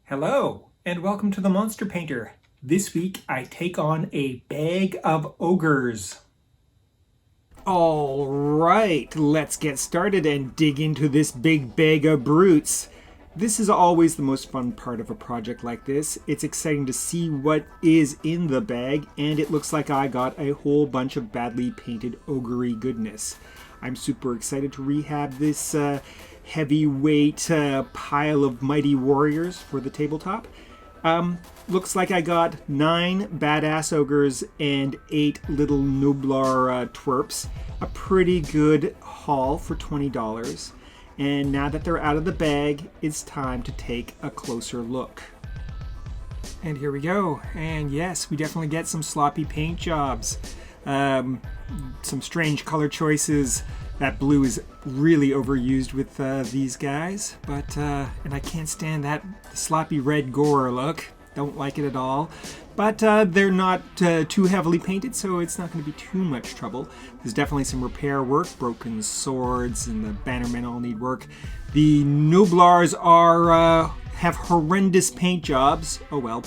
Hello, and welcome to the Monster Painter. This week I take on a bag of ogres. Alright, let's get started and dig into this big bag of brutes. This is always the most fun part of a project like this. It's exciting to see what is in the bag, and it looks like I got a whole bunch of badly painted ogre-y goodness. I'm super excited to rehab this heavyweight pile of mighty warriors for the tabletop. Looks like I got 9 badass ogres and 8 little nublar twerps. A pretty good haul for $20. And now that they're out of the bag, it's time to take a closer look. And here we go. And yes, we definitely get some sloppy paint jobs. Some strange color choices. That blue is really overused with these guys, but and I can't stand that sloppy red gore look. Don't like it at all. But they're not too heavily painted, so it's not going to be too much trouble. There's definitely some repair work. Broken swords and the bannermen all need work. The Nublars have horrendous paint jobs. Oh well.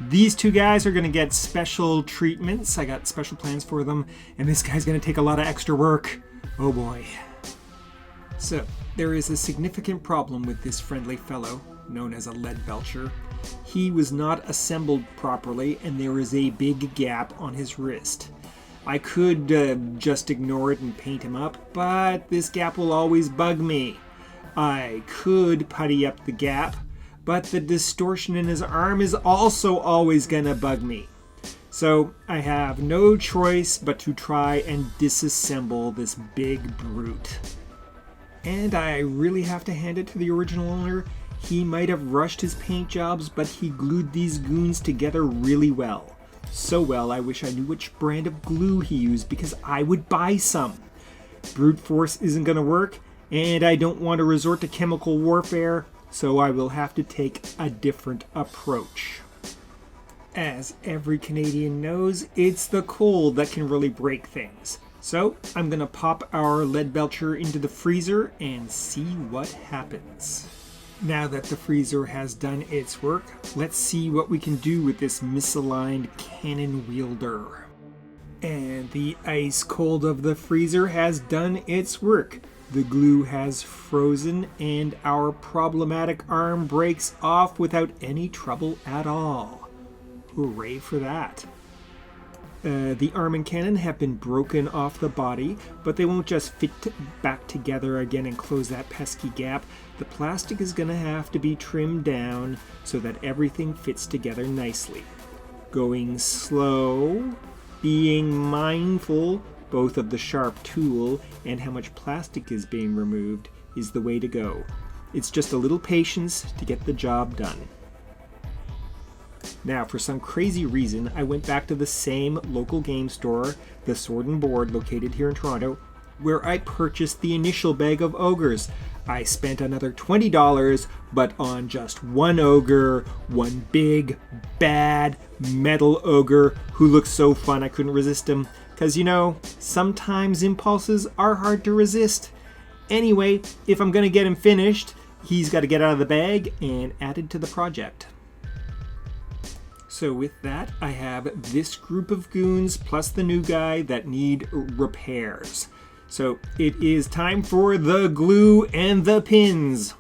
These two guys are going to get special treatments. I got special plans for them, and this guy's going to take a lot of extra work. Oh boy. So, there is a significant problem with this friendly fellow, known as a lead belcher. He was not assembled properly, and there is a big gap on his wrist. I could just ignore it and paint him up, but this gap will always bug me. I could putty up the gap, but the distortion in his arm is also always gonna bug me. So I have no choice but to try and disassemble this big brute. And I really have to hand it to the original owner. He might have rushed his paint jobs, but he glued these goons together really well. So well, I wish I knew which brand of glue he used because I would buy some. Brute force isn't going to work, and I don't want to resort to chemical warfare, so I will have to take a different approach. As every Canadian knows, it's the cold that can really break things. So I'm going to pop our lead belcher into the freezer and see what happens. Now that the freezer has done its work, let's see what we can do with this misaligned cannon wielder. And the ice cold of the freezer has done its work. The glue has frozen and our problematic arm breaks off without any trouble at all. Hooray for that. The arm and cannon have been broken off the body, but they won't just fit back together again and close that pesky gap. The plastic is going to have to be trimmed down so that everything fits together nicely. Going slow, being mindful both of the sharp tool and how much plastic is being removed is the way to go. It's just a little patience to get the job done. Now, for some crazy reason, I went back to the same local game store, the Sword and Board, located here in Toronto, where I purchased the initial bag of ogres. I spent another $20, but on just one ogre, one big, bad, metal ogre who looks so fun I couldn't resist him. Because, you know, sometimes impulses are hard to resist. Anyway, if I'm going to get him finished, he's got to get out of the bag and added to the project. So with that, I have this group of goons plus the new guy that need repairs. So it is time for the glue and the pins.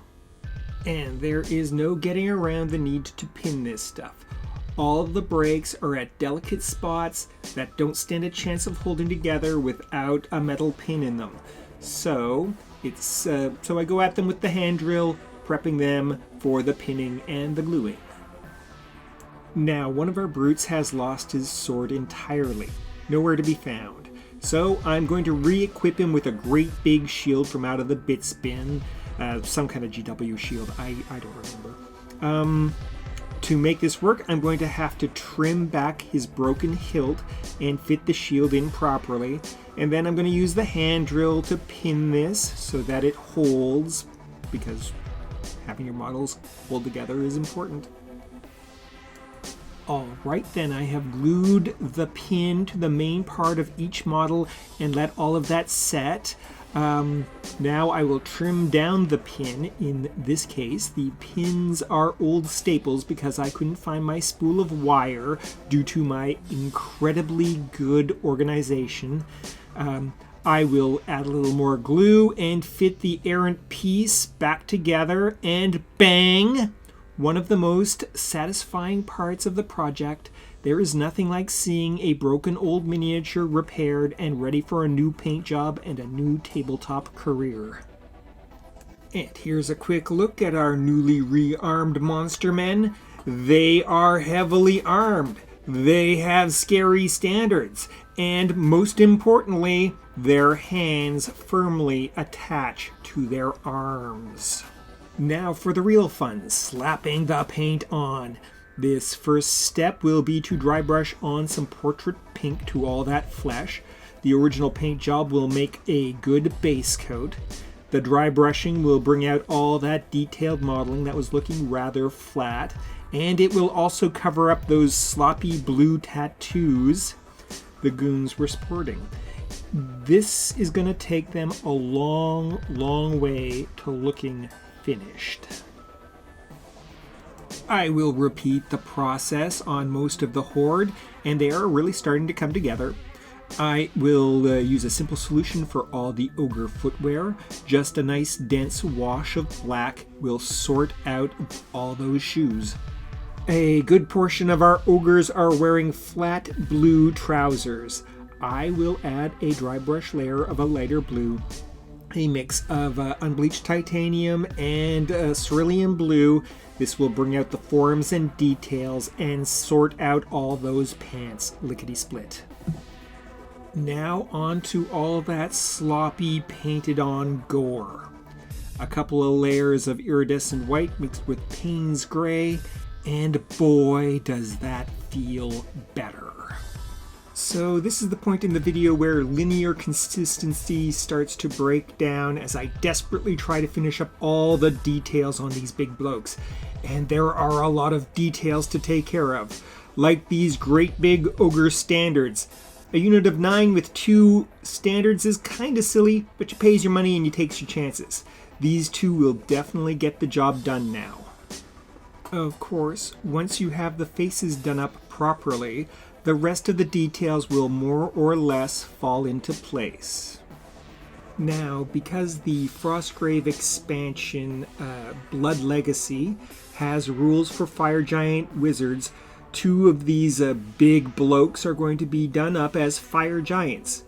And there is no getting around the need to pin this stuff. All of the breaks are at delicate spots that don't stand a chance of holding together without a metal pin in them. So I go at them with the hand drill, prepping them for the pinning and the gluing. Now, one of our brutes has lost his sword entirely, nowhere to be found. So I'm going to re-equip him with a great big shield from out of the bits bin, some kind of GW shield, I don't remember. To make this work, I'm going to have to trim back his broken hilt and fit the shield in properly, and then I'm going to use the hand drill to pin this so that it holds, because having your models hold together is important. Alright then, I have glued the pin to the main part of each model and let all of that set. Now I will trim down the pin. In this case, the pins are old staples because I couldn't find my spool of wire due to my incredibly good organization. I will add a little more glue and fit the errant piece back together, and bang! One of the most satisfying parts of the project. There is nothing like seeing a broken old miniature repaired and ready for a new paint job and a new tabletop career. And here's a quick look at our newly rearmed monster men. They are heavily armed. They have scary standards. And most importantly, their hands firmly attach to their arms. Now for the real fun, slapping the paint on. This first step will be to dry brush on some portrait pink to all that flesh. The original paint job will make a good base coat. The dry brushing will bring out all that detailed modeling that was looking rather flat, and it will also cover up those sloppy blue tattoos the goons were sporting. This is going to take them a long, long way to looking finished. I will repeat the process on most of the horde, and they are really starting to come together. I will use a simple solution for all the ogre footwear. Just a nice dense wash of black will sort out all those shoes. A good portion of our ogres are wearing flat blue trousers. I will add a dry brush layer of a lighter blue, a mix of unbleached titanium and cerulean blue. This will bring out the forms and details and sort out all those pants lickety-split. Now on to all that sloppy painted on gore. A couple of layers of iridescent white mixed with Payne's gray, and boy does that feel better. So this is the point in the video where linear consistency starts to break down as I desperately try to finish up all the details on these big blokes. And there are a lot of details to take care of, like these great big ogre standards. A unit of 9 with 2 standards is kinda silly, but you pays your money and you takes your chances. These two will definitely get the job done now. Of course, once you have the faces done up properly, the rest of the details will more or less fall into place. Now, because the Frostgrave expansion Blood Legacy has rules for Fire Giant Wizards, 2 of these big blokes are going to be done up as Fire Giants.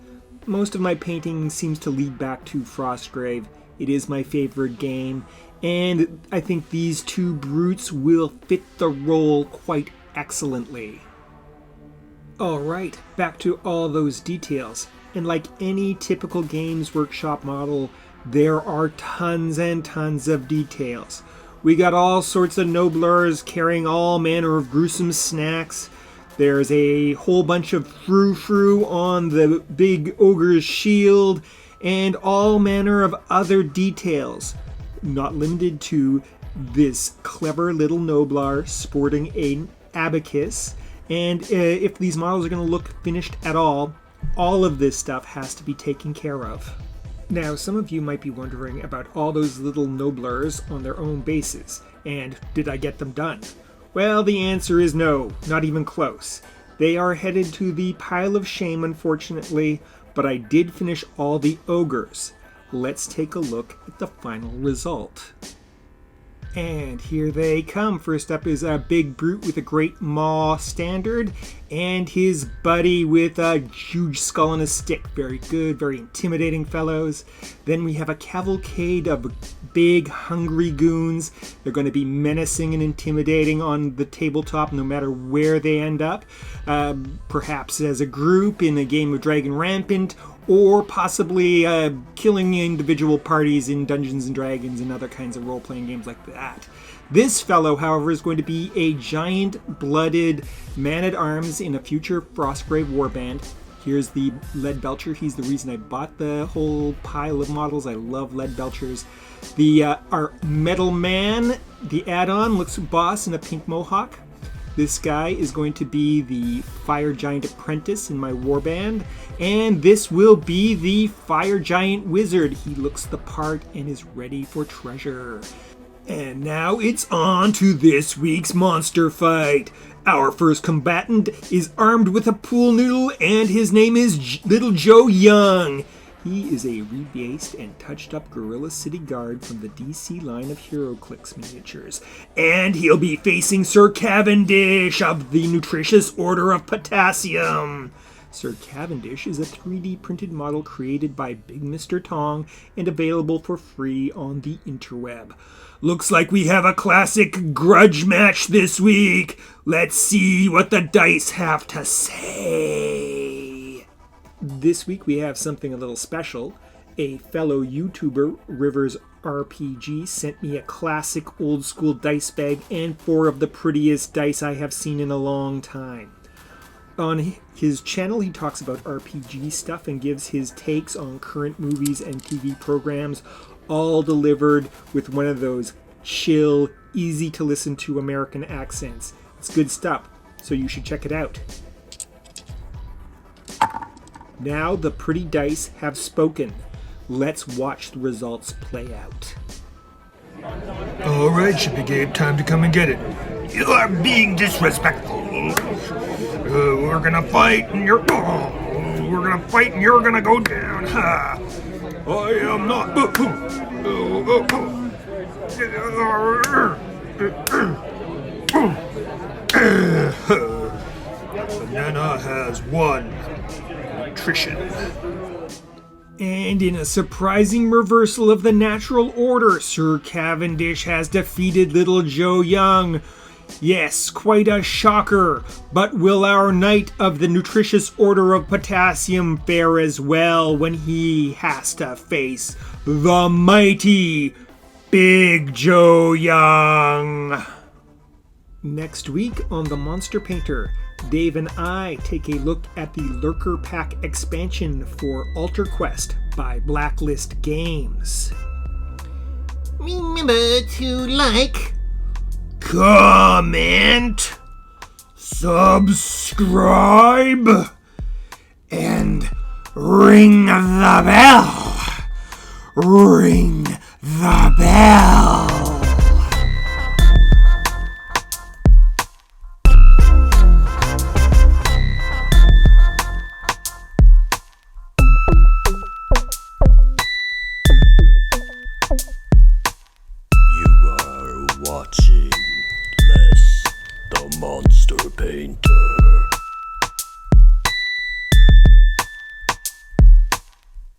Most of my painting seems to lead back to Frostgrave. It is my favorite game, and I think these 2 brutes will fit the role quite excellently. Alright, back to all those details. And like any typical Games Workshop model, there are tons and tons of details. We got all sorts of noblers carrying all manner of gruesome snacks. There's a whole bunch of frou-frou on the big ogre's shield, and all manner of other details. Not limited to this clever little noblar sporting an abacus. And if these models are going to look finished at all of this stuff has to be taken care of. Now, some of you might be wondering about all those little noblers on their own bases, and did I get them done? Well, the answer is no, not even close. They are headed to the pile of shame, unfortunately, but I did finish all the ogres. Let's take a look at the final result. And here they come. First up is a big brute with a great maw standard, and his buddy with a huge skull and a stick. Very good, very intimidating fellows. Then we have a cavalcade of big, hungry goons. They're going to be menacing and intimidating on the tabletop no matter where they end up. Perhaps as a group in a game of Dragon Rampant, or possibly killing individual parties in Dungeons & Dragons and other kinds of role-playing games like that. This fellow, however, is going to be a giant-blooded man-at-arms in a future Frostgrave warband. Here's the lead belcher. He's the reason I bought the whole pile of models. I love lead belchers. Our metal man, the add-on, looks boss in a pink mohawk. This guy is going to be the Fire Giant Apprentice in my warband, and this will be the Fire Giant Wizard. He looks the part and is ready for treasure. And now it's on to this week's monster fight. Our first combatant is armed with a pool noodle, and his name is Little Joe Young. He is a rebased and touched-up Gorilla City Guard from the DC line of HeroClix miniatures. And he'll be facing Sir Cavendish of the Nutritious Order of Potassium. Sir Cavendish is a 3D printed model created by Big Mr. Tong and available for free on the interweb. Looks like we have a classic grudge match this week. Let's see what the dice have to say. This week we have something a little special. A fellow YouTuber, Rivers RPG, sent me a classic old school dice bag and 4 of the prettiest dice I have seen in a long time. On his channel he talks about RPG stuff and gives his takes on current movies and TV programs, all delivered with one of those chill, easy to listen to American accents. It's good stuff, so you should check it out. Now the pretty dice have spoken. Let's watch the results play out. Alright, Shippy Gabe, time to come and get it. You are being disrespectful. We're gonna fight and you're gonna go down. Ha! I am not. Banana has won. Nutrition. And in a surprising reversal of the natural order, Sir Cavendish has defeated Little Joe Young. Yes, quite a shocker, but will our Knight of the Nutritious Order of Potassium fare as well when he has to face the mighty Big Joe Young? Next week on The Monster Painter, Dave and I take a look at the Lurker Pack expansion for Alter Quest by Blacklist Games. Remember to like, comment, subscribe, and ring the bell. Ring the bell.